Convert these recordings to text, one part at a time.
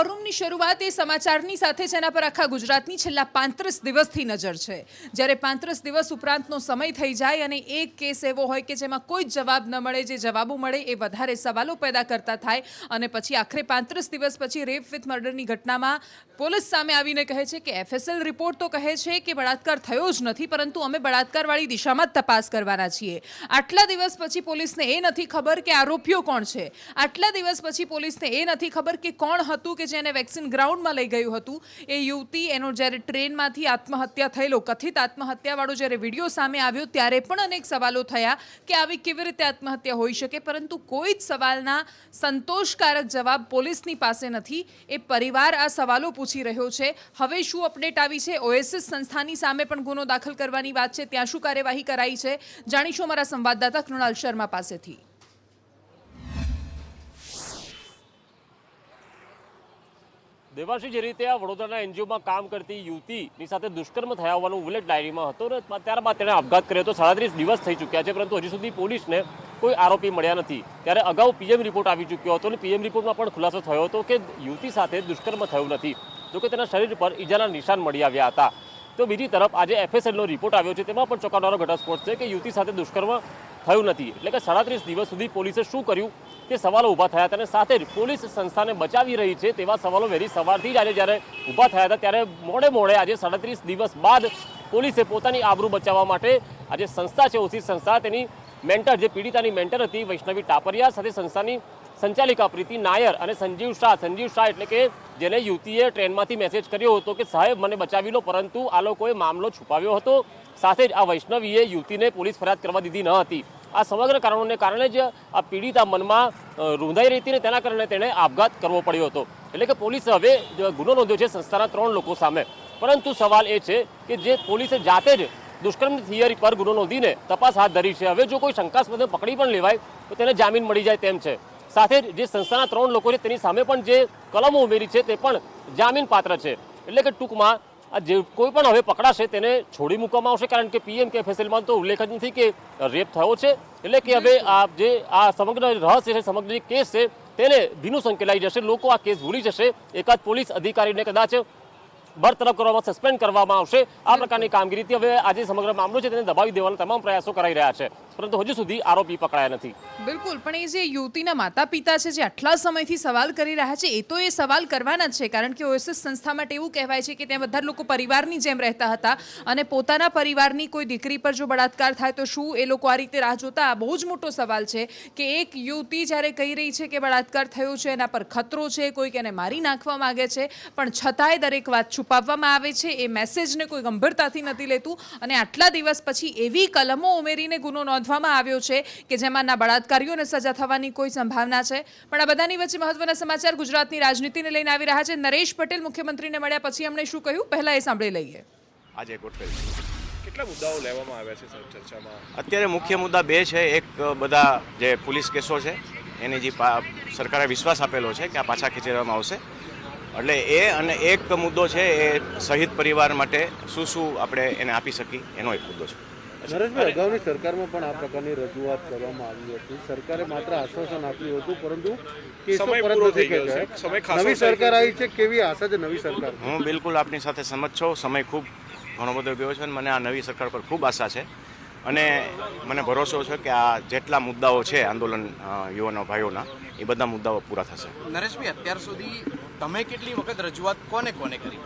વોરરૂમની શરૂઆત એ સમાચારની સાથે જેના પર આખા ગુજરાતની છેલ્લા 35 દિવસથી નજર છે। જ્યારે 35 દિવસ ઉપરાંતનો સમય થઈ જાય અને એક કેસ એવો હોય કે જેમાં કોઈ જ જવાબ ન મળે, જે જવાબો મળે એ વધારે સવાલો પેદા કરતા થાય અને પછી આખરે 35 દિવસ પછી રેપ વિથ મર્ડરની ઘટનામાં પોલીસ સામે આવીને કહે છે કે એફએસએલ રિપોર્ટ તો કહે છે કે બળાત્કાર થયો જ નથી, પરંતુ અમે બળાત્કારવાળી દિશામાં જ તપાસ કરવાના છીએ। આટલા દિવસ પછી પોલીસને એ નથી ખબર કે આરોપીઓ કોણ છે। આટલા દિવસ પછી પોલીસને એ નથી ખબર કે કોણ હતું કે જેને વેક્સિન ગ્રાઉન્ડમાં લઈ ગયું હતું। એ યુવતી એનો જ્યારે ટ્રેનમાંથી આત્મહત્યા થયેલો કથિત આત્મહત્યાવાળો જ્યારે વિડીયો સામે આવ્યો ત્યારે પણ અનેક સવાલો થયા કે આવી કેવી રીતે આત્મહત્યા હોઈ શકે, પરંતુ કોઈ જ સવાલના સંતોષકારક જવાબ પોલીસની પાસે નથી। એ પરિવાર આ સવાલો પૂછી રહ્યો છે। હવે શું અપડેટ આવી છે? ઓએસિસ સંસ્થાની સામે પણ ગુનો દાખલ કરવાની વાત છે, ત્યાં શું કાર્યવાહી કરાઈ છે, જાણીશું અમારા સંવાદદાતા કૃણાલ શર્મા પાસેથી। દેવાંશી, જે રીતે આ વડોદરાના એનજીઓમાં કામ કરતી યુવતીની સાથે દુષ્કર્મ થયા હોવાનો ઉલ્લેખ ડાયરીમાં હતો ને ત્યારબાદ તેણે આપઘાત કર્યો તો 37 દિવસ થઈ ચૂક્યા છે, પરંતુ હજી સુધી પોલીસને કોઈ આરોપી મળ્યા નથી। ત્યારે અગાઉ પીએમ રિપોર્ટ આવી ચૂક્યો હતો અને પીએમ રિપોર્ટમાં પણ ખુલાસો થયો હતો કે યુવતી સાથે દુષ્કર્મ થયું નથી, જોકે તેના શરીર પર ઈજાના નિશાન મળી આવ્યા હતા। તો બીજી તરફ આજે એફએસએલનો રિપોર્ટ આવ્યો છે, તેમાં પણ ચોંકાવનારો ઘટસ્ફોટ છે કે યુવતી સાથે દુષ્કર્મ થયું નથી। એટલે કે 37 દિવસ સુધી પોલીસે શું કર્યું તે સવાલો ઊભા થયા હતા અને સાથે જ પોલીસ સંસ્થાને બચાવી રહી છે તેવા સવાલો વહેલી સવારથી જ આજે જ્યારે ઊભા થયા હતા ત્યારે મોડે આજે 37 દિવસ બાદ પોલીસે પોતાની આબરૂ બચાવવા માટે આજે સંસ્થા છે ઓસી સંસ્થા, તેની મેન્ટર, જે પીડિતાની મેન્ટર હતી વૈષ્ણવી ટાપરિયા, સાથે સંસ્થાની સંચાલિકા પ્રીતિ નાયર અને સંજીવ શાહ એટલે કે જેને યુવતીએ ટ્રેનમાંથી મેસેજ કર્યો હતો કે સાહેબ મને બચાવી લો, પરંતુ આ લોકોએ મામલો છુપાવ્યો હતો। સાથે જ આ વૈષ્ણવીએ યુવતીને પોલીસ ફરિયાદ કરવા દીધી ન હતી। આ સમગ્ર કારણોને કારણે જ આ પીડિતા મનમાં રૂંધાઈ રહી હતી ને તેના કારણે તેણે આપઘાત કરવો પડ્યો હતો। એટલે કે પોલીસે હવે ગુનો નોંધ્યો છે સંસ્થાના 3 લોકો સામે, પરંતુ સવાલ એ છે કે જે પોલીસે જાતે જ દુષ્કર્મની થિયરી પર ગુનો નોંધીને તપાસ હાથ ધરી છે। હવે જો કોઈ શંકાસ્પદ પકડી પણ લેવાય તો તેને જામીન મળી જાય તેમ છે। સાથે જ જે સંસ્થાના 3 લોકો છે તેની સામે પણ જે કલમો ઉમેરી છે તે પણ જામીન પાત્ર છે। એટલે કે ટૂંકમાં જે કોઈ પણ હવે પકડાશે તેને છોડી મૂકવામાં આવશે, કારણ કે પીએમ કે એફએસએલમાં તો ઉલ્લેખ જ નથી કે રેપ થયો છે। એટલે કે હવે આ સમગ્ર રહસ્ય છે, સમગ્ર કેસ છે તેને ભીનું સંકેલાઈ જશે, લોકો આ કેસ ભૂલી જશે, એકાદ પોલીસ અધિકારીને કદાચ બરતરફ કરવામાં, સસ્પેન્ડ કરવામાં આવશે। આ પ્રકારની કામગીરીથી હવે આજે સમગ્ર મામલો છે તેને દબાવી દેવાના તમામ પ્રયાસો કરાઈ રહ્યા છે, પરંતુ હજુ સુધી આરોપી પકડાયા નથી। બિલકુલ, પણ એ જે યુવતીના માતા પિતા છે જે આટલા સમયથી સવાલ કરી રહ્યા છે એ તો એ સવાલ કરવાના જ છે, કારણ કે ઓએસિસ સંસ્થા માટે એવું કહેવાય છે કે ત્યાં બધા લોકો પરિવારની જેમ રહેતા હતા અને પોતાના પરિવારની કોઈ દીકરી પર જો બળાત્કાર થાય તો શું એ લોકો આ રીતે રાહ જોતા? આ બહુ જ મોટો સવાલ છે કે એક યુવતી જ્યારે કહી રહી છે કે બળાત્કાર થયો છે, એના પર ખતરો છે, કોઈક એને મારી નાખવા માગે છે, પણ છતાંય દરેક વાત છુપાવવામાં આવે છે। એ મેસેજને કોઈ ગંભીરતાથી નથી લેતું અને આટલા દિવસ પછી એવી કલમો ઉમેરીને ગુનો નોંધવામાં આવ્યો છે કે જેમાં ના બળાત્કારીઓને સજા થવાની કોઈ સંભાવના છે। પણ આ બધાની વચ્ચે મહત્વના સમાચાર ગુજરાતની રાજનીતિને લઈને આવી રહ્યા છે। નરેશ પટેલ મુખ્યમંત્રીને મળ્યા પછી એમણે શું કહ્યું, પહેલા એ સાંભળી લઈએ। આજે ગોઠવેલ કેટલા મુદ્દાઓ લેવામાં આવ્યા છે સર ચર્ચામાં? અત્યારે મુખ્ય મુદ્દા 2 છે। એક બધા જે પોલીસ કેસો છે એની જે સરકારે વિશ્વાસ આપેલો છે કે આ પાછા ખેંચવામાં આવશે, એટલે એ, અને એક મુદ્દો છે એ શહીદ પરિવાર માટે શું આપણે એને આપી શકીએ એનો એક મુદ્દો છે। નરેશભાઈ, અગાઉની સરકારમાં પણ આ પ્રકારની રજૂઆત કરવામાં આવી હતી, સરકારે માત્ર આશ્વાસન આપ્યું હતું, પરંતુ કેસો પરત નથી ખેંચાયા। નવી સરકાર આવી છે, કેવી આશા છે નવી સરકાર? હું બિલકુલ આપની સાથે સમજ છું, સમય ખૂબ ઘણો બધો ગયો છે અને મને આ નવી સરકાર પર ખૂબ આશા છે અને મને ભરોસો છે કે આ જેટલા મુદ્દાઓ છે આંદોલન યુવાનો ભાઈઓના, એ બધા મુદ્દાઓ પૂરા થશે। નરેશભાઈ, અત્યાર સુધી તમે કેટલી વખત રજૂઆત કોને કરી?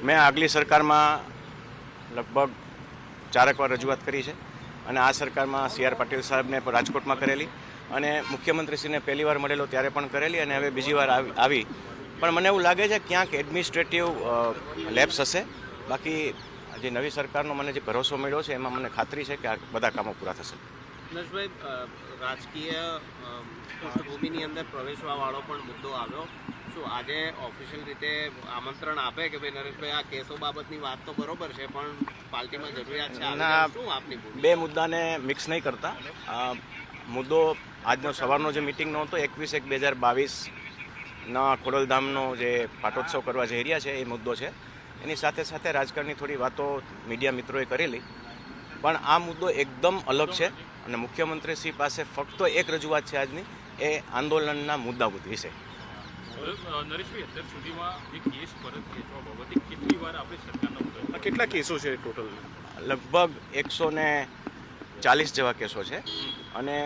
મેં આગલી સરકારમાં લગભગ 4 વાર રજૂઆત કરી છે અને આ સરકારમાં CR પાટીલ સાહેબને પણ રાજકોટમાં કરેલી અને મુખ્યમંત્રીશ્રીને પહેલી વાર મળેલો ત્યારે પણ કરેલી અને હવે બીજી વાર આવી। પણ મને એવું લાગે છે ક્યાંક એડમિનિસ્ટ્રેટિવ લેપ્સ હશે, બાકી જે નવી સરકારનો મને જે ભરોસો મળ્યો છે એમાં મને ખાતરી છે કે આ બધા કામો પૂરા થશે। નરેશભાઈ, રાજકીય પૃષ્ઠભૂમિની અંદર પ્રવેશવાવાળો પણ મુદ્દો આવ્યો, શું આજે ઓફિશિયલ રીતે આમંત્રણ આપે કે ભાઈ નરેશભાઈ આ કેસો બાબતની વાત તો બરોબર છે પણ પાર્ટીમાં જરૂરિયાત છે, શું આપની ભૂમિકા? 2 મુદ્દાને મિક્સ નહીં કરતા। મુદ્દો આજનો સવારનો જે મિટિંગનો હતો 21/1/22ના ખોડલધામનો જે પાટોત્સવ કરવા જઈ રહ્યા છે એ મુદ્દો છે। એની સાથે સાથે રાજકારણની થોડી વાતો મીડિયા મિત્રોએ કરેલી, પણ આ મુદ્દો એકદમ અલગ છે અને મુખ્યમંત્રીશ્રી પાસે ફક્ત એક રજૂઆત છે આજની, એ આંદોલનના મુદ્દા વિશે। નરેશભાઈ અત્યાર સુધીમાં જે કેસ પરત ખેંચવા બાબતે કેટલી વાર આપણે સરકારના આ કેટલા કેસો છે ટોટલ? લગભગ 140 જેવા કેસો છે. અને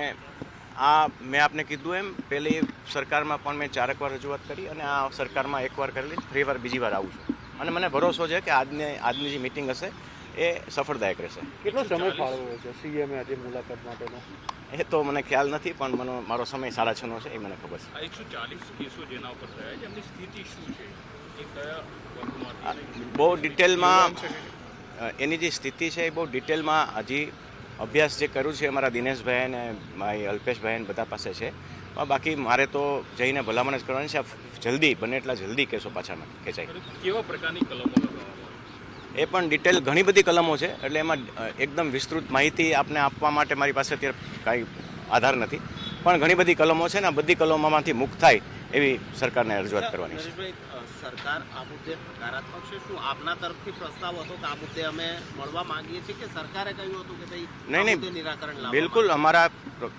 આ મેં આપને કીધું એમ પહેલી સરકારમાં પણ મેં 4 વાર રજૂઆત કરી અને આ સરકારમાં 1 વાર કરેલી, 3 વાર બીજી વાર આવું છું. અને મને ભરોસો છે કે આજની જે મિટિંગ હશે એ સફળદાયક રહેશે. કેટલો સમય ફાળવ્યો છે સીએમ આજે મુલાકાત માટેનો? એ તો મને ખ્યાલ નથી, પણ મારો સમય 6:30 છે, એ મને ખબર છે. આ 140 કેસો જેના ઉપર થયા છે એમની સ્થિતિ શું છે, એ કયા વર્ગમાંથી? બહુ ડિટેલમાં એની જે સ્થિતિ છે એ બહુ ડિટેલમાં હજી અભ્યાસ જે કર્યું છે અમારા દિનેશભાઈ અને મારી અલ્પેશભાઈ બધા પાસે છે. બાકી મારે તો જઈને ભલામણ જ કરવાની છે, જલ્દી બને એટલા જલ્દી કેસો પાછા ખેંચાય. કેવા પ્રકારની કલમો લગાવવામાં આવે? એ પણ ડિટેલ ઘણી બધી કલમો છે, એટલે એમાં એકદમ વિસ્તૃત માહિતી આપને આપવા માટે મારી પાસે અત્યારે કાંઈ આધાર નથી. પણ ઘણી બધી કલમો છે ને, બધી કલમોમાંથી મુક્ત થાય એવી સરકારને રજૂઆત કરવાની છે. નરેશભાઈ, સરકાર આ મુદ્દે હકારાત્મક છે? શું આપના તરફથી પ્રસ્તાવ હતો કે આ મુદ્દે અમે મળવા માંગીએ છીએ, કે સરકારે કહ્યું હતું કે ભાઈ આ મુદ્દે નિરાકરણ લાવવા? બિલકુલ અમારા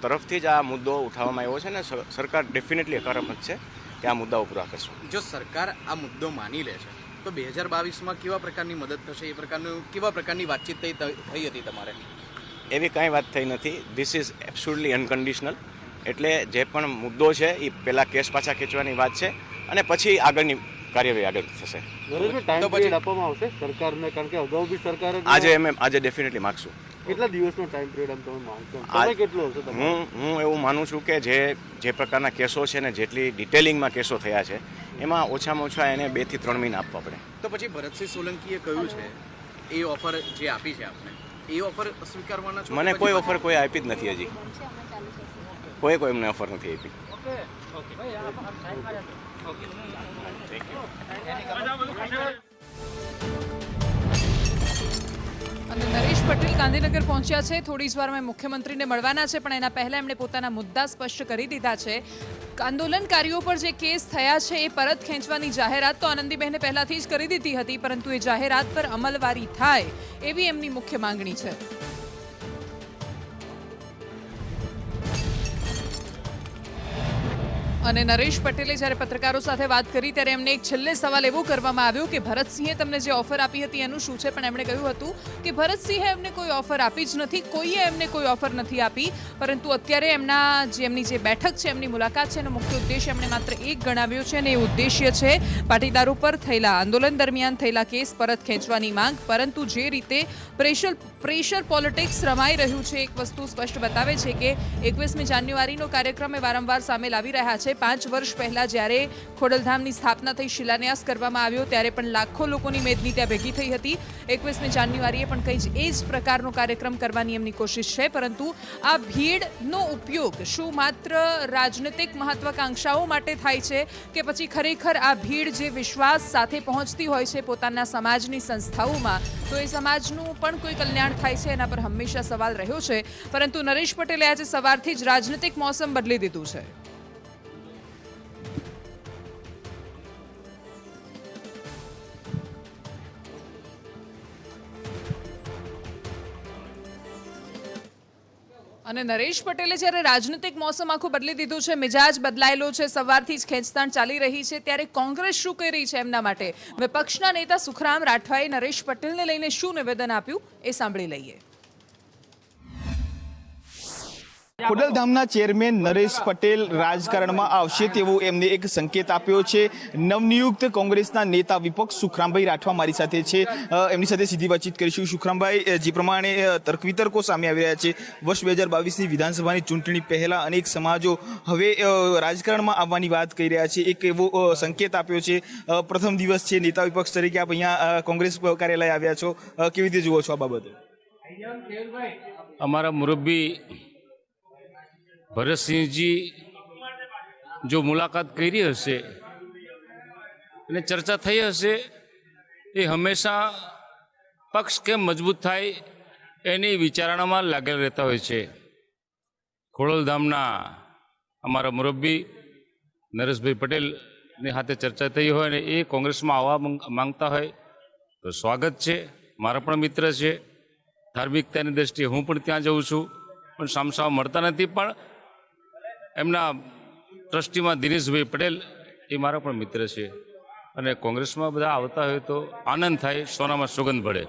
તરફથી જ આ મુદ્દો ઉઠાવવામાં આવ્યો છે ને સરકાર ડેફિનેટલી હકારાત્મક છે કે આ મુદ્દાઓ પૂરા કરશું. જો સરકાર આ મુદ્દો માની લે છે તો 2022માં કેવા પ્રકારની મદદ થશે, એ પ્રકારનું કેવા પ્રકારની વાતચીત થઈ હતી તમારે? એવી કાંઈ વાત થઈ નથી. This is absolutely unconditional. એટલે જે પણ મુદ્દો છે એ પહેલાં કેસ પાછા ખેંચવાની વાત છે અને પછી આગળની કાર્યવાહી આગળ થશે. નરેશભાઈ, ટાઈમ પીરિયડ આપવામાં આવશે સરકારને? કારણ કે અગાઉ બી સરકારે આજે ડેફિનેટલી માગશું. કેટલા દિવસનો ટાઈમ પીરિયડ આમ તમે માંગશો? સમય કેટલો હશે તમારો? હું એવું માનું છું કે જે પ્રકારના કેસો છે ને જેટલી ડિટેલિંગમાં કેસો થયા છે એમાં ઓછામાં ઓછા એને 2 થી 3 મહિના આપવા પડે. તો પછી ભરતસિંહ સોલંકીએ કહ્યું છે એ ઓફર જે આપી છે આપને, એ ઓફર સ્વીકારવાના છો? મને કોઈ ઓફર કોઈ આપી જ નથી હજી. કોઈ એમને ઓફર નથી આપી. અને નરેશ પટેલ ગાંધીનગર પહોંચ્યા છે. થોડી જ વારમાં મુખ્યમંત્રીને મળવાના છે, પણ એના પહેલા એમણે પોતાના મુદ્દા સ્પષ્ટ કરી દીધા છે. આંદોલનકારીઓ પર જે કેસ થયા છે એ પરત ખેંચવાની જાહેરાત તો આનંદીબહેને પહેલાથી જ કરી દીધી હતી, પરંતુ એ જાહેરાત પર અમલવારી થાય એવી એમની મુખ્ય માંગણી છે. અને નરેશ પટેલે જ્યારે પત્રકારો સાથે વાત કરી ત્યારે એમને એક છેલ્લે સવાલ એવો કરવામાં આવ્યો કે ભરતસિંહે તમને જે ઓફર આપી હતી એનું શું છે? પણ એમણે કહ્યું હતું કે ભરતસિંહે એમને કોઈ ઓફર આપી જ નથી, કોઈએ એમને કોઈ ઓફર નથી આપી. પરંતુ અત્યારે એમની જે બેઠક છે, એમની મુલાકાત છે, એનો મુખ્ય ઉદ્દેશ્ય એમણે માત્ર એક ગણાવ્યો છે, અને એ ઉદ્દેશ્ય છે પાટીદારો પર થયેલા આંદોલન દરમિયાન થયેલા કેસ પરત ખેંચવાની માંગ. પરંતુ જે રીતે પ્રેશર પોલિટિક્સ રમાઈ રહ્યું છે, એક વસ્તુ સ્પષ્ટ બતાવે છે કે 21મી જાન્યુઆરીનો કાર્યક્રમ એ વારંવાર સામે લાવી રહ્યા છે. 5 વર્ષ પહેલા જ્યારે ખોડલધામની સ્થાપના થઈ, શિલાન્યાસ કરવામાં આવ્યો, ત્યારે પણ લાખો લોકોની મેદની ત્યાં ભેગી થઈ હતી. 21મી જાન્યુઆરીએ પણ કંઈ જ એ જ પ્રકારનો કાર્યક્રમ કરવાની એમની કોશિશ છે. પરંતુ આ ભીડનો ઉપયોગ શું માત્ર રાજનૈતિક મહત્વાકાંક્ષાઓ માટે થાય છે, કે પછી ખરેખર આ ભીડ જે વિશ્વાસ સાથે પહોંચતી હોય છે પોતાના સમાજની સંસ્થાઓમાં, તો એ સમાજનું પણ કોઈ કલ્યાણ થાય છે? એના પર હંમેશા સવાલ રહ્યો છે. પરંતુ નરેશ પટેલે આજે સવારથી જ રાજનૈતિક મોસમ બદલી દીધું છે. અને નરેશ પટેલે જ્યારે રાજનૈતિક મોસમ આખું બદલી દીધું છે, મિજાજ બદલાયેલો છે, સવારથી જ ખેંચતાણ ચાલી રહી છે, ત્યારે કોંગ્રેસ શું કહી રહી છે એમના માટે? વિપક્ષના નેતા સુખરામ રાઠવાએ નરેશ પટેલને લઈને શું નિવેદન આપ્યું એ સાંભળી લઈએ. ખોડલધામના ચેરમેન નરેશ પટેલ રાજકારણમાં આવશે તેવો એમને એક સંકેત આપ્યો છે. નવનિયુક્ત કોંગ્રેસના નેતા વિપક્ષ સુખરામભાઈ રાઠવા મારી સાથે છે, એમની સાથે સીધી વાતચીત કરીશું. સુખરામભાઈ, જે પ્રમાણે તર્ક વિતર્કો સામે આવી રહ્યા છે, વર્ષ 2022ની વિધાનસભાની ચૂંટણી પહેલા અનેક સમાજો હવે રાજકારણમાં આવવાની વાત કહી રહ્યા છે, એક એવો સંકેત આપ્યો છે. પ્રથમ દિવસ છે, નેતા વિપક્ષ તરીકે આપ અહીંયા કોંગ્રેસ કાર્યાલય આવ્યા છો, કેવી રીતે જુઓ છો આ બાબતે? અમારા મુરબ્બી ભરતસિંહજી જો મુલાકાત કરી હશે અને ચર્ચા થઈ હશે, એ હંમેશા પક્ષ કેમ મજબૂત થાય એની વિચારણામાં લાગેલા રહેતા હોય છે. ખોડલધામના અમારા મુરબ્બી નરેશભાઈ પટેલની સાથે ચર્ચા થઈ હોય અને એ કોંગ્રેસમાં આવવા માંગતા હોય તો સ્વાગત છે. મારા પણ મિત્ર છે. ધાર્મિકતાની દ્રષ્ટિએ હું પણ ત્યાં જઉં છું, પણ સામસામ મળતા નથી. પણ એમના ટ્રસ્ટીમાં દિનેશભાઈ પટેલ એ મારા પણ મિત્ર છે અને કોંગ્રેસમાં બધા આવતા હોય તો આનંદ થાય, સોનામાં સુગંધ પડે.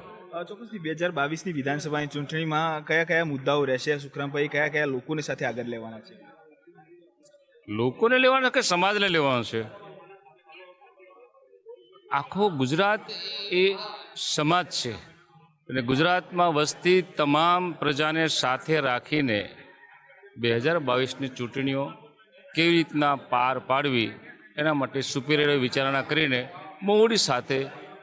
ચોક્કસથી 2022ની વિધાનસભાની ચૂંટણીમાં કયા કયા મુદ્દાઓ રહેશે, સુખરામભાઈ કયા કયા લોકોને સાથે આગળ લેવાના છે? લોકોને લેવાનો કે સમાજને લેવાનો છે? આખો ગુજરાત એ સમાજ છે અને ગુજરાતમાં વસતી તમામ પ્રજાને સાથે રાખીને 2022ની ચૂંટણીઓ કેવી રીતના પાર પાડવી એના માટે સુપેરિયર વિચારણા કરીને મોવડી સાથે,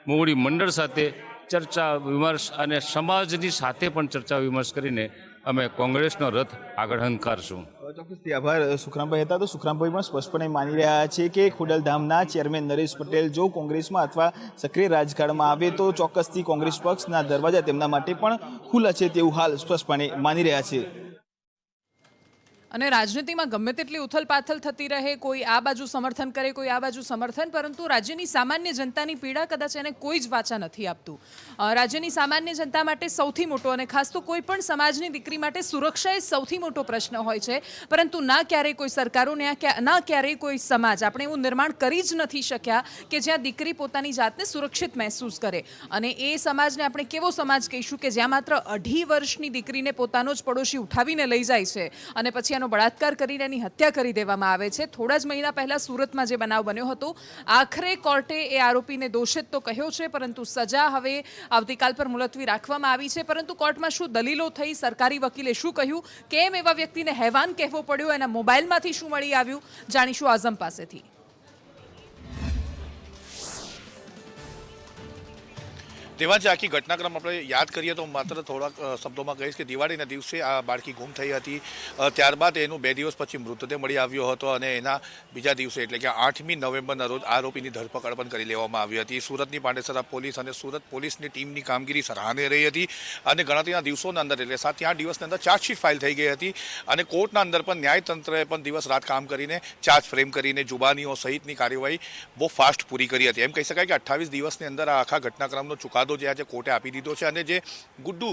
મોવડી મંડળ સાથે ચર્ચા વિમર્શ અને સમાજની સાથે પણ ચર્ચા વિમર્શ કરીને અમે કોંગ્રેસનો રથ આગળ હંકારશું. ચોક્કસથી આભાર. સુખરામભાઈ હતા. તો સુખરામભાઈ પણ સ્પષ્ટપણે માની રહ્યા છે કે ખોડલધામના ચેરમેન નરેશ પટેલ જો કોંગ્રેસમાં અથવા સક્રિય રાજકારણમાં આવે તો ચોક્કસથી કોંગ્રેસ પક્ષના દરવાજા તેમના માટે પણ ખુલ્લા છે તેવું હાલ સ્પષ્ટપણે માની રહ્યા છે. અને રાજનીતિમાં ગમે તેટલી ઉથલપાથલ થતી રહે, કોઈ આ બાજુ સમર્થન કરે, કોઈ આ બાજુ સમર્થન, પરંતુ રાજ્યની સામાન્ય જનતાની પીડા કદાચ એને કોઈ જ વાચા નથી આપતું. રાજ્યની સામાન્ય જનતા માટે સૌથી મોટો અને ખાસ તો કોઈ પણ સમાજની દીકરી માટે સુરક્ષા એ સૌથી મોટો પ્રશ્ન હોય છે, પરંતુ ના ક્યારેય કોઈ સરકારો ના ક્યારેય કોઈ સમાજ આપણે એવું નિર્માણ કરી જ નથી શક્યા કે જ્યાં દીકરી પોતાની જાતને સુરક્ષિત મહેસૂસ કરે. અને એ સમાજને આપણે કેવો સમાજ કહીશું કે જ્યાં માત્ર 2.5 વર્ષની દીકરીને પોતાનો જ પડોશી ઉઠાવીને લઈ જાય છે અને પછી બળાત્કાર કરીને એની હત્યા કરી દેવામાં આવે છે. થોડા જ મહિના પહેલા સુરતમાં જે બનાવ બન્યો હતો, આખરે કોર્ટે એ આરોપીને દોષિત તો કહ્યો છે, પરંતુ સજા હવે આવતીકાલ પર મુલતવી રાખવામાં આવી છે. પરંતુ કોર્ટમાં શું દલીલો થઈ, સરકારી વકીલે શું કહ્યું, કેમ એવા વ્યક્તિને હેવાન કહેવો પડ્યો, એના મોબાઈલમાંથી શું મળી આવ્યું, જાણીશું આઝમ પાસેથી. દેવાંશી, આખી ઘટનાક્રમ આપણે યાદ કરીએ તો માત્ર થોડાક શબ્દોમાં કહીશ કે દિવાળીના દિવસે આ બાળકી ગુમ થઈ હતી. ત્યારબાદ એનું 2 દિવસ પછી મૃતદેહ મળી આવ્યો હતો અને એના બીજા દિવસે એટલે કે 8મી નવેમ્બરના રોજ આરોપીની ધરપકડ પણ કરી લેવામાં આવી હતી. સુરતની પાંડેસરા પોલીસ અને સુરત પોલીસની ટીમની કામગીરી સરાહનીય રહી હતી અને ગણતરીના દિવસોના અંદર એટલે 7-8 દિવસની અંદર ચાર્જશીટ ફાઇલ થઈ ગઈ હતી અને કોર્ટના અંદર પણ ન્યાયતંત્રએ પણ દિવસ રાત કામ કરીને ચાર્જ ફ્રેમ કરીને જુબાનીઓ સહિતની કાર્યવાહી બહુ ફાસ્ટ પૂરી કરી હતી. એમ કહી શકાય કે 28 દિવસની અંદર આ આખા ઘટનાક્રમનો ચુકાદો જે આજે કોર્ટે આપી દીધો છે અને જે ગુડ્ડુ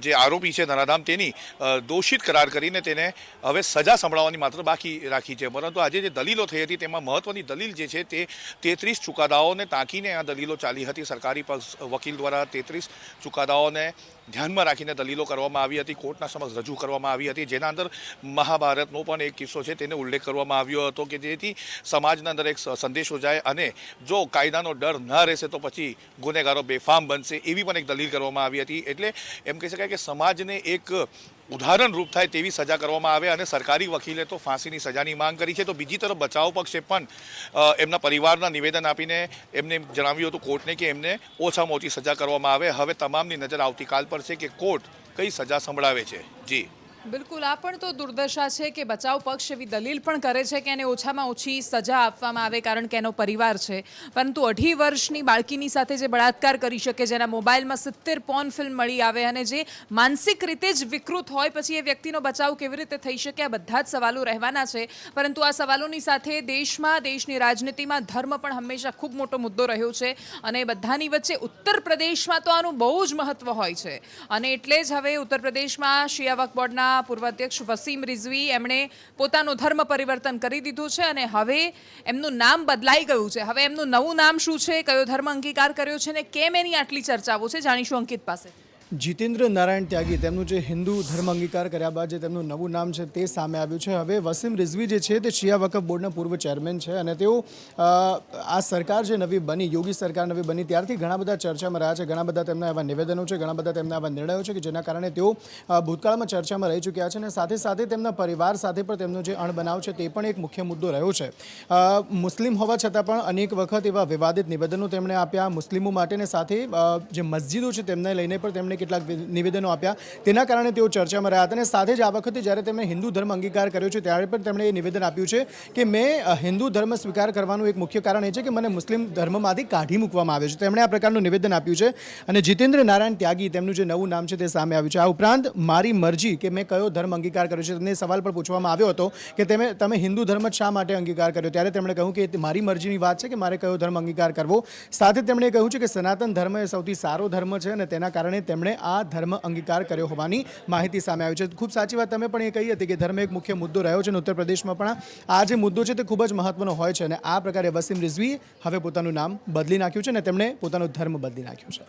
જે આરોપી છે નરાધામ તેની દોષિત કરાર કરીને તેને હવે સજા સંભળાવવાની માત્ર બાકી રાખી છે. પરંતુ આજે જે દલીલો થઈ હતી તેમાં મહત્વની દલીલ જે છે તે 33 ચુકાદાઓને ટાંકીને આ દલીલો ચાલી હતી. સરકારી પક્ષ વકીલ દ્વારા 33 ચુકાદાઓને ધ્યાનમાં રાખીને દલીલો કરવામાં આવી હતી, કોર્ટના સમક્ષ રજૂ કરવામાં આવી હતી, જેના અંદર મહાભારતનો પણ એક કિસ્સો છે તેને ઉલ્લેખ કરવામાં આવ્યો હતો કે જેથી સમાજના અંદર એક સંદેશો જાય અને જો કાયદાનો ડર ન રહેશે તો પછી ગુનેગારો બેફામ બનશે, એવી પણ એક દલીલ કરવામાં આવી હતી. એટલે એમ કહી શકાય કે સમાજને એક ઉદાહરણરૂપ થાય તેવી સજા કરવામાં આવે અને સરકારી વકીલે તો ફાંસીની સજાની માંગ કરી છે. તો બીજી તરફ બચાવ પક્ષે પણ એમના પરિવારના નિવેદન આપીને એમને જણાવ્યું હતું કોર્ટને કે એમને ઓછામાં ઓછી સજા કરવામાં આવે. હવે તમામની નજર આવતીકાલ પર છે કે કોર્ટ કઈ સજા સંભળાવે છે. જી બિલકુલ, આ પણ તો દુર્દશા છે કે બચાવ પક્ષ એવી દલીલ પણ કરે છે કે એને ઓછામાં ઓછી સજા આપવામાં આવે કારણ કે એનો પરિવાર છે, પરંતુ 2.5 વર્ષની બાળકીની સાથે જે બળાત્કાર કરી શકે, જેના મોબાઈલમાં 70 પોર્ન ફિલ્મ મળી આવે અને જે માનસિક રીતે જ વિકૃત હોય, પછી એ વ્યક્તિનો બચાવ કેવી રીતે થઈ શકે? આ બધા જ સવાલો રહેવાના છે. પરંતુ આ સવાલોની સાથે દેશની રાજનીતિમાં ધર્મ પણ હંમેશા ખૂબ મોટો મુદ્દો રહ્યો છે અને બધાની વચ્ચે ઉત્તર પ્રદેશમાં તો આનું બહુ જ મહત્વ હોય છે અને એટલે જ હવે ઉત્તર પ્રદેશમાં શિયા વક્ફ બોર્ડના પૂર્વ અધ્યક્ષ વસીમ રિઝવી એમણે પોતાનું ધર્મ પરિવર્તન કરી દીધું છે અને હવે એમનું નામ બદલાઈ ગયું છે. હવે એમનું નવું નામ શું છે, કયો ધર્મ અંગીકાર કર્યો છે ને કેમ એની આટલી ચર્ચાઓ છે, જાણીશું અંકિત પાસે. જીતેન્દ્ર નારાયણ ત્યાગી તેમનું જે હિન્દુ ધર્મ અંગીકાર કર્યા બાદ જે તેમનું નવું નામ છે તે સામે આવ્યું છે. હવે વસીમ રિઝવી જે છે તે શિયા વકફ બોર્ડના પૂર્વ ચેરમેન છે અને તેઓ આ સરકાર જે નવી બની, યોગી સરકાર નવી બની ત્યારથી ઘણા બધા ચર્ચામાં રહ્યા છે. ઘણા બધા તેમના એવા નિવેદનો છે, ઘણા બધા તેમના એવા નિર્ણયો છે કે જેના કારણે તેઓ ભૂતકાળમાં ચર્ચામાં રહી ચૂક્યા છે અને સાથે સાથે તેમના પરિવાર સાથે પણ તેમનો જે અણબનાવ છે તે પણ એક મુખ્ય મુદ્દો રહ્યો છે. મુસ્લિમ હોવા છતાં પણ અનેક વખત એવા વિવાદિત નિવેદનો તેમણે આપ્યા મુસ્લિમો માટે, ને સાથે જે મસ્જિદો છે તેમને લઈને પણ તેમણે કેટલાક નિવેદનો આપ્યા, તેના કારણે તેઓ ચર્ચામાં રહ્યા હતા. અને સાથે જ આ વખતે જ્યારે તેમણે હિન્દુ ધર્મ અંગીકાર કર્યો છે ત્યારે પણ તેમણે એ નિવેદન આપ્યું છે કે મેં હિન્દુ ધર્મ સ્વીકાર કરવાનું એક મુખ્ય કારણ એ છે કે મને મુસ્લિમ ધર્મમાંથી કાઢી મૂકવામાં આવ્યો છે. તેમણે આ પ્રકારનું નિવેદન આપ્યું છે અને જીતેન્દ્ર નારાયણ ત્યાગી તેમનું જે નવું નામ છે તે સામે આવ્યું છે. આ ઉપરાંત મારી મરજી કે મેં કયો ધર્મ અંગીકાર કર્યો છે તેમને સવાલ પણ પૂછવામાં આવ્યો હતો કે તમે હિન્દુ ધર્મ શા માટે અંગીકાર કર્યો, ત્યારે તેમણે કહ્યું કે મારી મરજીની વાત છે કે મારે કયો ધર્મ અંગીકાર કરવો. સાથે તેમણે કહ્યું છે કે સનાતન ધર્મ એ સૌથી સારો ધર્મ છે અને તેના કારણે તેમણે તેમણે આ ધર્મ અંગીકાર કર્યો હોવાની માહિતી સામે આવી છે. ખૂબ સાચી વાત તમે પણ એ કહી હતી કે ધર્મ એક મુખ્ય મુદ્દો રહ્યો છે અને ઉત્તર પ્રદેશમાં પણ આ જે મુદ્દો છે તે ખૂબ જ મહત્વનો હોય છે અને આ પ્રકારે વસીમ રિઝવીએ હવે પોતાનું નામ બદલી નાખ્યું છે અને તેમણે પોતાનો ધર્મ બદલી નાખ્યો છે.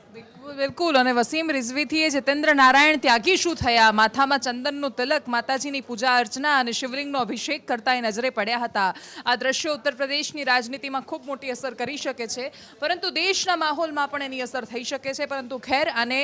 બિલકુલ. અને વસીમ રિઝવીથી જતેન્દ્ર નારાયણ ત્યાગી શું થયા? માથામાં ચંદનનું તિલક, માતાજીની પૂજા અર્ચના અને શિવલિંગનો અભિષેક કરતા એ નજરે પડ્યા હતા. આ દ્રશ્યો ઉત્તર પ્રદેશની રાજનીતિમાં ખૂબ મોટી અસર કરી શકે છે, પરંતુ દેશના માહોલમાં પણ એની અસર થઈ શકે છે. પરંતુ ખેર, આને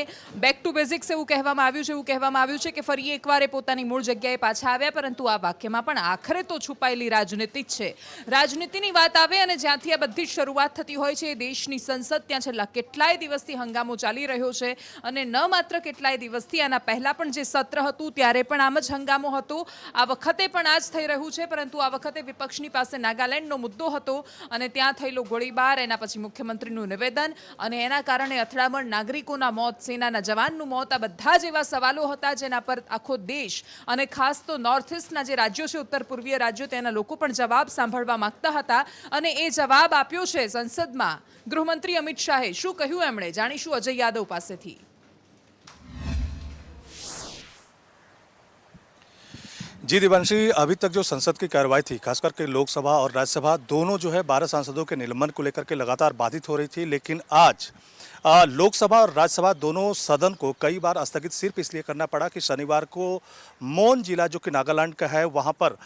બેક ટુ બેઝિક્સ એવું કહેવામાં આવ્યું છે કે ફરી એકવાર એ પોતાની મૂળ જગ્યાએ પાછા આવ્યા. પરંતુ આ વાક્યમાં પણ આખરે તો છુપાયેલી રાજનીતિ જ છે. રાજનીતિની વાત આવે અને જ્યાંથી આ બધી જ શરૂઆત થતી હોય છે, દેશની સંસદ, ત્યાં છેલ્લા કેટલાય દિવસથી હંગામો ચાલી રહ્યો છે. અને ન માત્ર કેટલાય દિવસથી, આના પહેલા પણ જે સત્ર હતું ત્યારે પણ આમ જ હંગામો હતો. આ વખતે પણ આ જ થઈ રહ્યું છે. પરંતુ આ વખતે વિપક્ષની પાસે નાગાલેન્ડનો મુદ્દો હતો અને ત્યાં થયેલો ગોળીબાર, એના પછી મુખ્યમંત્રીનું નિવેદન અને એના કારણે અથડામણ, નાગરિકોના મોત, સેનાના જવાનનું મોત, આ બધા જ એવા સવાલો હતા જેના પર આખો દેશ અને ખાસ તો નોર્થ ઇસ્ટના જે રાજ્યો છે, ઉત્તર પૂર્વીય રાજ્યો, તેના લોકો પણ જવાબ સાંભળવા માંગતા હતા. અને એ જવાબ આપ્યો છે સંસદમાં ગૃહમંત્રી અમિત શાહે. શું કહ્યું એમણે? જાણીશું અજય यादव पासेथी. जी दिवांशी, अभी तक जो संसद की कार्रवाई थी, खास करके लोकसभा और राज्यसभा दोनों जो है 12 सांसदों के निलंबन को लेकर के लगातार बाधित हो रही थी. लेकिन आज लोकसभा और राज्यसभा दोनों सदन को कई बार स्थगित सिर्फ इसलिए करना पड़ा कि शनिवार को मोन जिला जो कि नागालैंड का है, वहाँ पर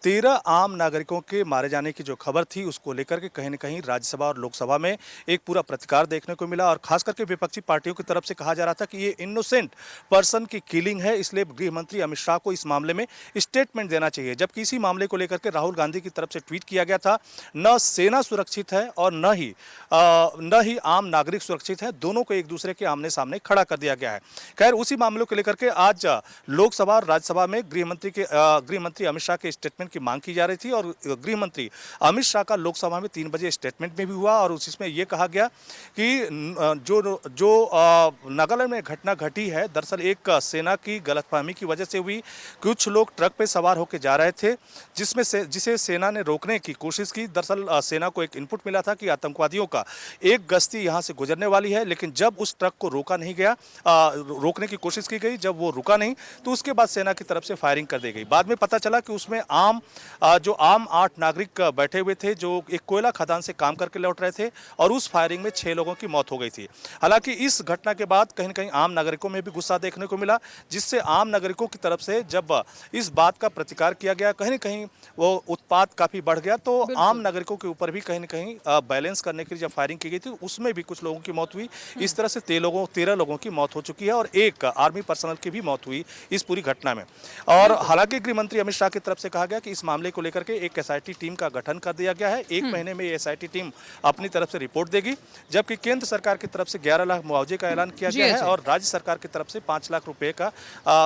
13 आम नागरिकों के मारे जाने की जो खबर थी, उसको लेकर के कहीं न कहीं राज्यसभा और लोकसभा में एक पूरा प्रतिकार देखने को मिला. और खास करके विपक्षी पार्टियों की तरफ से कहा जा रहा था कि ये इनोसेंट पर्सन की किलिंग है, इसलिए गृह मंत्री अमित शाह को इस मामले में स्टेटमेंट देना चाहिए. जबकि इसी मामले को लेकर के राहुल गांधी की तरफ से ट्वीट किया गया था, न सेना सुरक्षित है और न ही आम नागरिक सुरक्षित है, दोनों को एक दूसरे के आमने सामने खड़ा कर दिया गया है. खैर, उसी मामले को लेकर के आज लोकसभा और राज्यसभा में गृह मंत्री अमित शाह के स्टेटमेंट की मांग की जा रही थी. और गृह मंत्री अमित शाह का लोकसभा में 3 बजे स्टेटमेंट में भी हुआ और उसमें यह कहा गया कि जो नागालैंड में घटना घटी है, दरअसल एक सेना की गलतफहमी की वजह से हुई. कुछ लोग ट्रक पे सवार होकर जा रहे थे, जिसे सेना ने रोकने की कोशिश की. दरअसल सेना को एक इनपुट मिला था कि आतंकवादियों का एक गश्ती यहां से गुजरने वाली है, लेकिन जब उस ट्रक को रोका नहीं गया, रोकने की कोशिश की गई, जब वो रुका नहीं तो उसके बाद सेना की तरफ से फायरिंग कर दी गई. बाद में पता चला कि उसमें आम 8 नागरिक बैठे हुए थे जो एक कोयला खदान से काम करके लौट रहे थे और उस फायरिंग में 6 लोगों की मौत हो गई थी. हालांकि इस घटना के बाद कहीं न कहीं आम नागरिकों में भी गुस्सा देखने को मिला, जिससे आम नागरिकों की तरफ से जब इस बात का प्रतिकार किया गया, कहीं न कहीं वो उत्पात काफी बढ़ गया. तो आम नागरिकों के ऊपर भी कहीं न कहीं बैलेंस करने के लिए जब फायरिंग की गई थी, उसमें भी कुछ लोगों की मौत हुई. इस तरह से 13 लोगों की मौत हो चुकी है और एक आर्मी पर्सनल की भी मौत हुई इस पूरी घटना में. और हालांकि गृह मंत्री अमित शाह की तरफ से कहा गया कि इस मामले को लेकर के एक एसआईटी टीम का गठन कर दिया गया है. 1 महीने में ये एसआईटी टीम अपनी तरफ से रिपोर्ट देगी. जबकि केंद्र सरकार की तरफ से 11 लाख मुआवजे का ऐलान किया गया है और राज्य सरकार की तरफ से 5 लाख रुपए का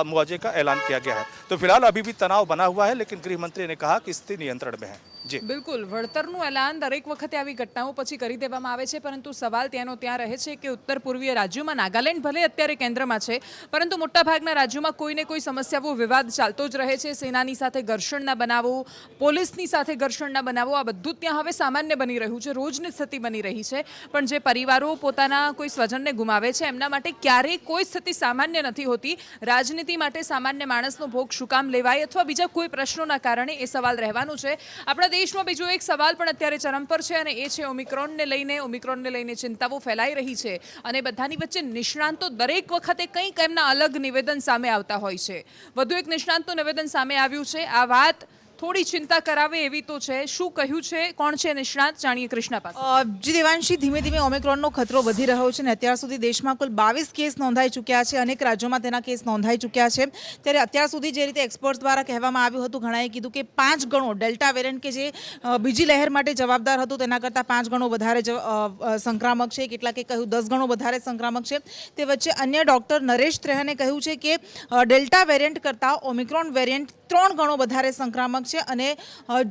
मुआवजे का ऐलान किया गया है. तो फिलहाल अभी भी तनाव बना हुआ है, लेकिन गृह मंत्री ने कहा कि स्थिति नियंत्रण में है. જી બિલકુલ. વળતરનું એલાન દરેક વખતે આવી ઘટનાઓ પછી કરી દેવામાં આવે છે, પરંતુ સવાલ ત્યાંનો ત્યાં રહે છે કે ઉત્તર પૂર્વીય રાજ્યોમાં નાગાલેન્ડ ભલે અત્યારે કેન્દ્રમાં છે, પરંતુ મોટાભાગના રાજ્યોમાં કોઈને કોઈ સમસ્યાઓ, વિવાદ ચાલતો જ રહે છે. સેનાની સાથે ઘર્ષણના બનાવો, પોલીસની સાથે ઘર્ષણના બનાવો, આ બધું ત્યાં હવે સામાન્ય બની રહ્યું છે, રોજની સ્થિતિ બની રહી છે. પણ જે પરિવારો પોતાના કોઈ સ્વજનને ગુમાવે છે, એમના માટે ક્યારેય કોઈ સ્થિતિ સામાન્ય નથી હોતી. રાજનીતિ માટે સામાન્ય માણસનો ભોગ શું કામ લેવાય અથવા બીજા કોઈ પ્રશ્નોના કારણે એ સવાલ રહેવાનો છે. આપણા દેશમાં બીજો એક સવાલ પણ અત્યારે ચરમ પર છે અને એ છે ઓમિક્રોનને લઈને ચિંતાઓ ફેલાઈ રહી છે. અને બધાની વચ્ચે નિષ્ણાંતો દરેક વખતે કંઈક એમના અલગ નિવેદન સામે આવતા હોય છે. વધુ એક નિષ્ણાંતનું નિવેદન સામે આવ્યું છે. આ વાત થોડી ચિંતા કરાવે એવી તો છે. શું કહ્યું છે, કોણ છે નિષ્ણાત, જાણીએ કૃષ્ણા પાસે. જી દેવાંશી, ધીમે ધીમે ઓમિક્રોનનો ખતરો વધી રહ્યો છે અને અત્યાર સુધી દેશમાં કુલ 22 કેસ નોંધાઈ ચૂક્યા છે. અનેક રાજ્યોમાં તેના કેસ નોંધાઈ ચૂક્યા છે. ત્યારે અત્યાર સુધી જે રીતે એક્સપર્ટ્સ દ્વારા કહેવામાં આવ્યું હતું, ઘણાએ કીધું કે 5 ગણો ડેલ્ટા વેરિયન્ટ કે જે બીજી લહેર માટે જવાબદાર હતું, તેના કરતાં 5 ગણો વધારે સંક્રામક છે. કેટલાકે કહ્યું 10 ગણો વધારે સંક્રામક છે. તે વચ્ચે અન્ય ડોક્ટર નરેશ ત્રેહાને કહ્યું છે કે ડેલ્ટા વેરિયન્ટ કરતાં ઓમિક્રોન વેરિયન્ટ 3 ગણો વધારે સંક્રામક છે અને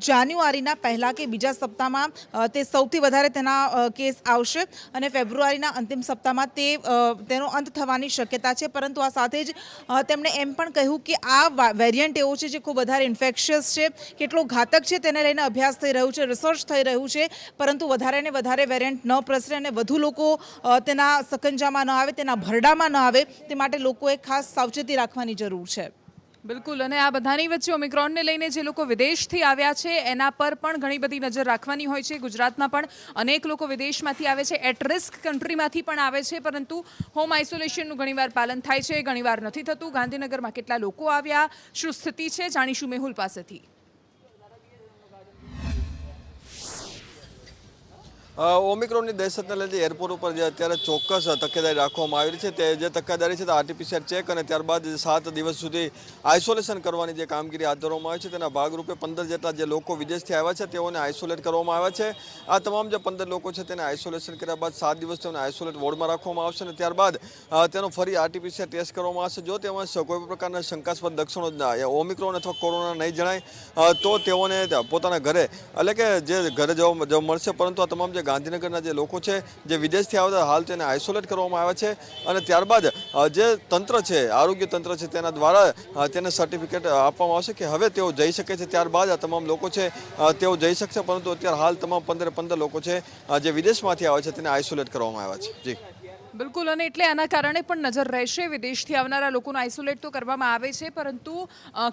જાન્યુઆરીના પહેલા કે બીજા સપ્તાહમાં તે સૌથી વધારે તેના કેસ આવશે અને ફેબ્રુઆરીના અંતિમ સપ્તાહમાં તેનો અંત થવાની શક્યતા છે. પરંતુ આ સાથે જ તેમણે એમ પણ કહ્યું કે આ વેરિયન્ટ એવો છે જે ખૂબ વધારે ઇન્ફેક્શિયસ છે, કેટલો ઘાતક છે તેને લઈને અભ્યાસ થઈ રહ્યું છે, રિસર્ચ થઈ રહ્યું છે, પરંતુ વધારે ને વધારે વેરિયન્ટ ન પ્રસરે અને વધુ લોકો તેના સકંજામાં ન આવે, તેના ભરડામાં ન આવે, તે માટે લોકોએ ખાસ સાવચેતી રાખવાની જરૂર છે. બિલકુલ. અને આ બધાની વચ્ચે ઓમિક્રોનને લઈને જે લોકો વિદેશથી આવ્યા છે એના પર પણ ઘણી બધી નજર રાખવાની હોય છે. ગુજરાતમાં પણ અનેક લોકો વિદેશમાંથી આવે છે, એટ રિસ્ક કન્ટ્રીમાંથી પણ આવે છે, પરંતુ હોમ આઇસોલેશનનું ઘણીવાર પાલન થાય છે, ઘણીવાર નથી થતું. ગાંધીનગરમાં કેટલા લોકો આવ્યા, શું સ્થિતિ છે, જાણીશું મેહુલ પાસેથી. ઓમિક્રોનની દહેશતને લઈને એરપોર્ટ ઉપર જે અત્યારે ચોક્કસ તકેદારી રાખવામાં આવી રહી છે, તે જે તકેદારી છે તે આરટીપીસીઆર ચેક અને ત્યારબાદ 7 દિવસ સુધી આઇસોલેશન કરવાની જે કામગીરી હાથ ધરવામાં આવી છે તેના ભાગરૂપે 15 જેટલા જે લોકો વિદેશથી આવ્યા છે તેઓને આઇસોલેટ કરવામાં આવ્યા છે. આ તમામ જે 15 લોકો છે તેને આઇસોલેશન કર્યા બાદ 7 દિવસ તેઓને આઇસોલેટ વોર્ડમાં રાખવામાં આવશે અને ત્યારબાદ તેનો ફરી આરટીપીસીઆર ટેસ્ટ કરવામાં આવશે. જો તેમાં કોઈ પ્રકારના શંકાસ્પદ લક્ષણો ઓમિક્રોન અથવા કોરોના નહીં જણાય તો તેઓને પોતાના ઘરે એટલે કે જે ઘરે જવા મળશે. પરંતુ આ તમામ ગાંધીનગરના જે લોકો છે જે વિદેશથી આવ્યા હાલ તેને આઇસોલેટ કરવામાં આવ્યા છે અને ત્યારબાદ જે તંત્ર છે, આરોગ્ય તંત્ર છે, તેના દ્વારા તેને સર્ટિફિકેટ આપવામાં આવશે કે હવે તેઓ જઈ શકે છે. ત્યારબાદ આ તમામ લોકો છે તેઓ જઈ શકશે. પરંતુ અત્યારે હાલ તમામ 15 લોકો છે જે વિદેશમાંથી આવે છે તેને આઇસોલેટ કરવામાં આવ્યા છે. જી બિલકુલ. અને એટલે આના કારણે પણ નજર રહેશે. વિદેશથી આવનારા લોકોનો આઇસોલેટ તો કરવામાં આવે છે, પરંતુ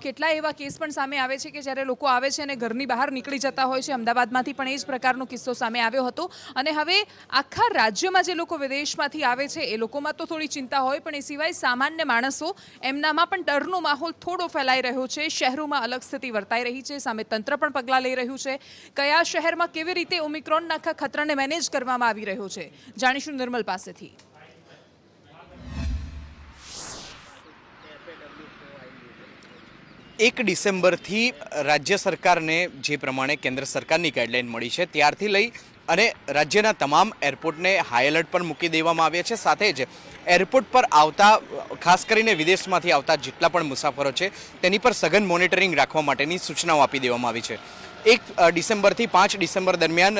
કેટલા એવા કેસ પણ સામે આવે છે કે જ્યારે લોકો આવે છે અને ઘરની બહાર નીકળી જતા હોય છે. અમદાવાદમાંથી પણ એ જ પ્રકારનો કિસ્સો સામે આવ્યો હતો. અને હવે આખા રાજ્યમાં જે લોકો વિદેશમાંથી આવે છે એ લોકોમાં તો થોડી ચિંતા હોય, પણ એ સિવાય સામાન્ય માણસો એમનામાં પણ ડરનો માહોલ થોડો ફેલાઈ રહ્યો છે. શહેરોમાં અલગ સ્થિતિ વર્તાઈ રહી છે, સામે તંત્ર પણ પગલાં લઈ રહ્યું છે. કયા શહેરમાં કેવી રીતે ઓમિક્રોનના આખા ખતરાને મેનેજ કરવામાં આવી રહ્યો છે, જાણીશું નિર્મલ પાસેથી. 1 ડિસેમ્બરથી રાજ્ય સરકારને જે પ્રમાણે કેન્દ્ર સરકારની ગાઈડલાઈન મળી છે ત્યારથી લઈ અને રાજ્યના તમામ એરપોર્ટને હાઈ એલર્ટ પર મૂકી દેવામાં આવ્યા છે. સાથે જ એરપોર્ટ પર આવતા ખાસ કરીને વિદેશમાંથી આવતા જેટલા પણ મુસાફરો છે તેની પર સઘન મોનિટરિંગ રાખવા માટેની સૂચનાઓ આપી દેવામાં આવી છે. 1 ડિસેમ્બરથી 5 ડિસેમ્બર દરમિયાન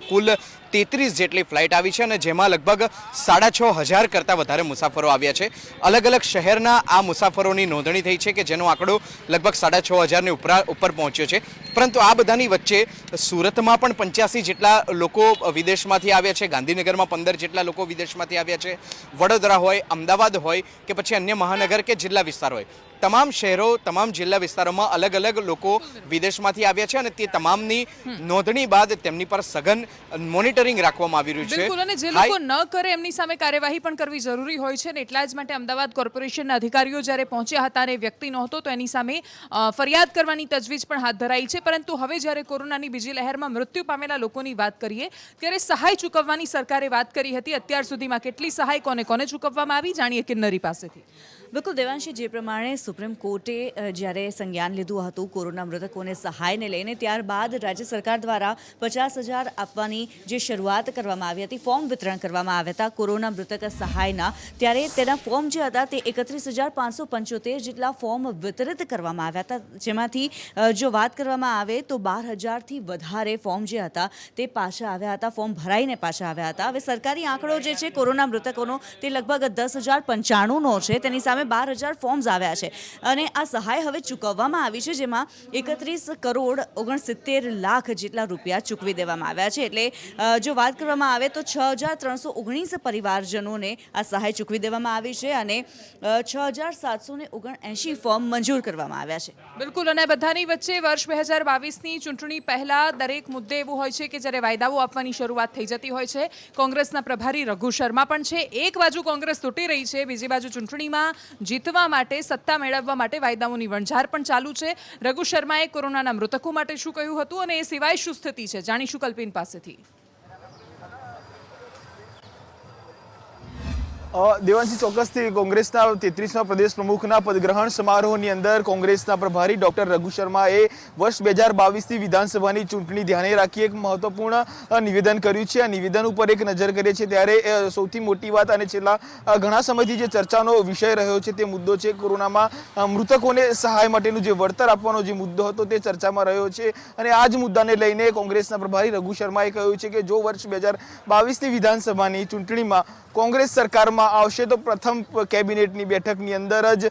કુલ 33 જેટલી ફ્લાઇટ આવી છે અને જેમાં લગભગ 6,500 કરતાં વધારે મુસાફરો આવ્યા છે. અલગ અલગ શહેરના આ મુસાફરોની નોંધણી થઈ છે કે જેનો આંકડો લગભગ 6,500ની ઉપર પહોંચ્યો છે. પરંતુ આ બધાની વચ્ચે સુરતમાં પણ 85 જેટલા લોકો વિદેશમાંથી આવ્યા છે, ગાંધીનગરમાં 15 જેટલા લોકો વિદેશમાંથી આવ્યા છે, વડોદરા હોય, અમદાવાદ હોય કે પછી અન્ય મહાનગર કે જિલ્લા વિસ્તાર હોય, તમામ શહેરો, તમામ જિલ્લા વિસ્તારોમાં અલગ અલગ લોકો વિદેશમાંથી આવ્યા છે અને તે તમામની નોંધણી બાદ તેમની પર સઘન મોનિટરિંગ રાખવામાં આવી રહ્યું છે. બિલકુલ. અને જે લોકો ન કરે એમની સામે કાર્યવાહી પણ કરવી જરૂરી હોય છે ને એટલા જ માટે અમદાવાદ કોર્પોરેશનના અધિકારીઓ જ્યારે પહોંચ્યા હતા અને વ્યક્તિ નહોતો તો એની સામે ફરિયાદ કરવાની તજવીજ પણ હાથ ધરાઈ છે. પરંતુ હવે જ્યારે કોરોનાની બીજી લહેરમાં મૃત્યુ પામેલા લોકોની વાત કરીએ ત્યારે સહાય ચૂકવવાની સરકારે વાત કરી હતી. અત્યાર સુધીમાં કેટલી સહાય કોને કોને ચૂકવવામાં આવી, જાણીએ કિન્નરી પાસેથી. બિલકુલ દેવાંશી, જે પ્રમાણે સુપ્રીમ કોર્ટે જ્યારે સંજ્ઞાન લીધું હતું કોરોના મૃતકોને સહાયને લઈને, ત્યારબાદ રાજ્ય સરકાર દ્વારા 50,000 આપવાની જે શરૂઆત કરવામાં આવી હતી, ફોર્મ વિતરણ કરવામાં આવ્યા હતા કોરોના મૃતક સહાયના, ત્યારે તેના ફોર્મ જે હતા તે 31,575 જેટલા ફોર્મ વિતરિત કરવામાં આવ્યા હતા. જેમાંથી જો વાત કરવામાં આવે તો 12,000થી વધારે ફોર્મ જે હતા તે પાછા આવ્યા હતા, ફોર્મ ભરાઈને પાછા આવ્યા હતા. હવે સરકારી આંકડો જે છે કોરોના મૃતકોનો તે લગભગ 10,095નો છે. તેની સામે 12,000 ફોર્મ્સ આવ્યા છે અને આ સહાય હવે ચૂકવવામાં આવી છે, જેમાં 31,69 લાખ જેટલા રૂપિયા ચૂકવી દેવામાં આવ્યા છે. એટલે જો વાત કરવામાં આવે તો 6,319 પરિવારજનોને આ સહાય ચૂકવી દેવામાં આવી છે અને 6,779 ફોર્મ મંજૂર કરવામાં આવ્યા છે. બિલકુલ. અને બધાની વચ્ચે વર્ષ 2022ની ચૂંટણી પહેલા દરેક મુદ્દે એવું હોય છે કે જ્યારે વાયદાઓ આપવાની શરૂઆત થઈ જતી હોય છે. કોંગ્રેસના પ્રભારી રઘુ શર્મા પણ છે. એક બાજુ કોંગ્રેસ તૂટી રહી છે, બીજી બાજુ ચૂંટણીમાં જીતવા માટે, સત્તા મેળવવા માટે વાયદાઓની વણઝાર પણ ચાલુ છે. રઘુ શર્માએ કોરોનાના મૃતકો માટે શું કહ્યું હતું અને એ સિવાય શું સ્થિતિ છે, જાણીશું કલ્પિન પાસેથી. દેવાંશી, ચોક્કસથી કોંગ્રેસના 33મા પ્રદેશ પ્રમુખના પદગ્રહણ સમારોહની અંદર કોંગ્રેસના પ્રભારી ડોક્ટર રઘુ શર્માએ વર્ષ 2022ની વિધાનસભાની ચૂંટણી ધ્યાને રાખી એક મહત્વપૂર્ણ નિવેદન કર્યું છે. આ નિવેદન ઉપર એક નજર કરીએ છીએ ત્યારે સૌથી મોટી વાત અને છેલ્લા ઘણા સમયથી જે ચર્ચાનો વિષય રહ્યો છે તે મુદ્દો છે કોરોનામાં મૃતકોને સહાય માટેનું જે વળતર આપવાનો જે મુદ્દો હતો તે ચર્ચામાં રહ્યો છે. અને આ જ મુદ્દાને લઈને કોંગ્રેસના પ્રભારી રઘુ શર્માએ કહ્યું છે કે જો વર્ષ 2022ની વિધાનસભાની ચૂંટણીમાં કોંગ્રેસ સરકારમાં આવશે તો પ્રથમ કેબિનેટની બેઠકની અંદર જ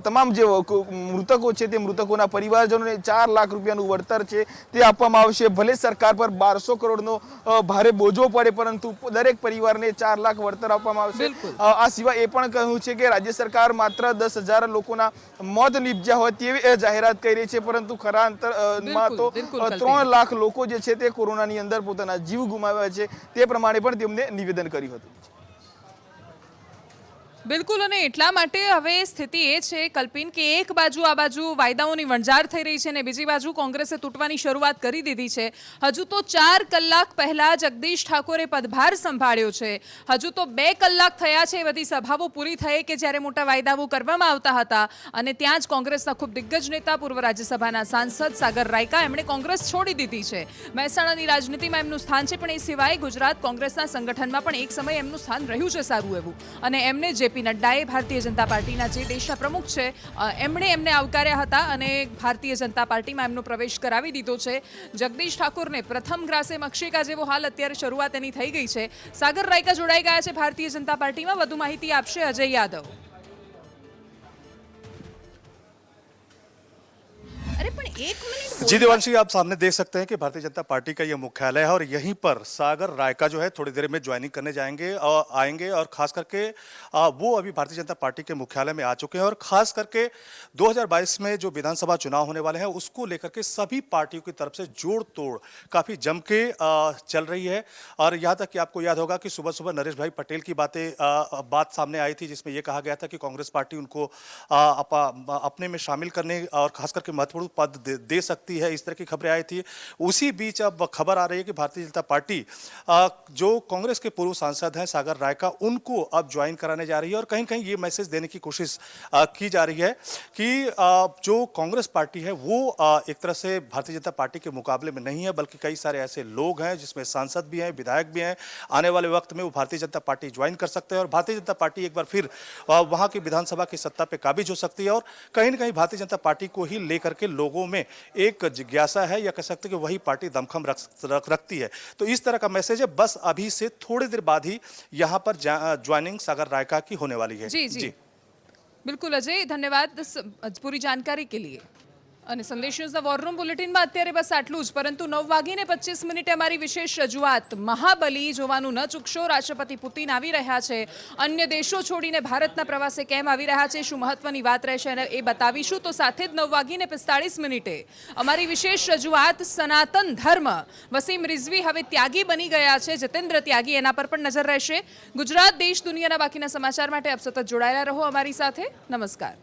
તમામ જે મૃતકો છે તે મૃતકોના પરિવારજનોને 4 લાખ રૂપિયાનું વળતર છે તે આપવામાં આવશે. ભલે સરકાર પર 1200 કરોડનો ભારે બોજો પડે પરંતુ દરેક પરિવારને 4 લાખ વળતર આપવામાં આવશે. આ સિવાય એ પણ કહ્યું છે કે રાજ્ય સરકાર માત્ર 10,000 લોકોના મોત નીપજ્યા હોય તેવી જાહેરાત કરી રહી છે પરંતુ ખરા અંતરમાં તો 3 લાખ લોકો જે છે તે કોરોનાની અંદર પોતાના જીવ ગુમાવ્યા છે. તે પ્રમાણે પણ તેમને નિવેદન કર્યું હતું. બિલકુલ, અને એટલા માટે હવે સ્થિતિ એ છે કલ્પિન કે એક બાજુ આ બાજુ વાયદાઓની વણઝાર થઈ રહી છે અને બીજી બાજુ કોંગ્રેસે તૂટવાની શરૂઆત કરી દીધી છે. હજુ તો 4 કલાક પહેલા જગદીશ ઠાકોરે પદભાર સંભાળ્યો છે. હજુ તો 2 કલાક થયા છે એ બધી સભાઓ પૂરી થઈ કે જ્યારે મોટા વાયદાઓ કરવામાં આવતા હતા અને ત્યાં જ કોંગ્રેસના ખૂબ દિગ્ગજ નેતા પૂર્વ રાજ્યસભાના સાંસદ સાગર રાયકા એમણે કોંગ્રેસ છોડી દીધી છે. મહેસાણાની રાજનીતિમાં એમનું સ્થાન છે પણ એ સિવાય ગુજરાત કોંગ્રેસના સંગઠનમાં પણ એક સમય એમનું સ્થાન રહ્યું છે સારું એવું. અને એમને જેપી નડ્ડાએ ભારતીય જનતા પાર્ટીના જે દેશના પ્રમુખ છે એમને આવકાર્યા હતા અને ભારતીય જનતા પાર્ટીમાં એમનો પ્રવેશ કરાવી દીધો છે. જગદીશ ઠાકોરને પ્રથમ ગ્રાસે મક્ષિકા જેવો હાલ અત્યારે શરૂઆત એની થઈ ગઈ છે. સાગર રાયકા જોડાઈ ગયા છે ભારતીય જનતા પાર્ટીમાં. વધુ માહિતી આપશે અજય યાદવ. अरे पण एक मिनट जी देवांशी, आप सामने देख सकते हैं कि भारतीय जनता पार्टी का ये मुख्यालय है और यहीं पर सागर रायका जो है थोड़ी देर में ज्वाइनिंग करने आएंगे और खास करके वो अभी भारतीय जनता पार्टी के मुख्यालय में आ चुके हैं और खास करके 2022 में जो विधानसभा चुनाव होने वाले हैं उसको लेकर के सभी पार्टियों की तरफ से जोड़ तोड़ काफी जम के चल रही है. और यहाँ तक कि आपको याद होगा कि सुबह सुबह नरेश भाई पटेल की बात सामने आई थी जिसमें यह कहा गया था कि कांग्रेस पार्टी उनको अपने में शामिल करने और खास करके महत्वपूर्ण पद दे सकती है, इस तरह की खबरें आई थी. उसी बीच अब खबर आ रही है कि भारतीय जनता पार्टी जो कांग्रेस के पूर्व सांसद हैं सागर रायका उनको अब ज्वाइन कराने जा रही है और कहीं कहीं ये मैसेज देने की कोशिश की जा रही है कि जो कांग्रेस पार्टी है वो एक तरह से भारतीय जनता पार्टी के मुकाबले में नहीं है बल्कि कई सारे ऐसे लोग हैं जिसमें सांसद भी हैं, विधायक भी हैं. आने वाले वक्त में वो भारतीय जनता पार्टी ज्वाइन कर सकते हैं और भारतीय जनता पार्टी एक बार फिर वहां की विधानसभा की सत्ता पे काबिज हो सकती है. और कहीं ना कहीं भारतीय जनता पार्टी को ही लेकर के लोगों में एक जिज्ञासा है या कह सकते हैं कि वही पार्टी दमखम रखती है. तो इस तरह का मैसेज है. बस अभी से थोड़ी देर बाद ही यहां पर ज्वाइनिंग सागर रायका की होने वाली है. जी बिल्कुल अजय, धन्यवाद पूरी जानकारी के लिए. અને સંદેશ ન્યૂઝના વોર રૂમ બુલેટિનમાં અત્યારે બસ આટલું જ. પરંતુ 9:25 અમારી વિશેષ રજૂઆત મહાબલી જોવાનું ન ચૂકશો. રાષ્ટ્રપતિ પુતિન આવી રહ્યા છે. અન્ય દેશો છોડીને ભારતના પ્રવાસે કેમ આવી રહ્યા છે, શું મહત્વની વાત રહેશે અને એ બતાવીશું. તો સાથે જ 9:45 અમારી વિશેષ રજૂઆત સનાતન ધર્મ. વસીમ રિઝવી હવે ત્યાગી બની ગયા છે, જતેન્દ્ર ત્યાગી, એના પર પણ નજર રહેશે. ગુજરાત દેશ દુનિયાના બાકીના સમાચાર માટે આપ સતત જોડાયેલા રહો અમારી સાથે. નમસ્કાર.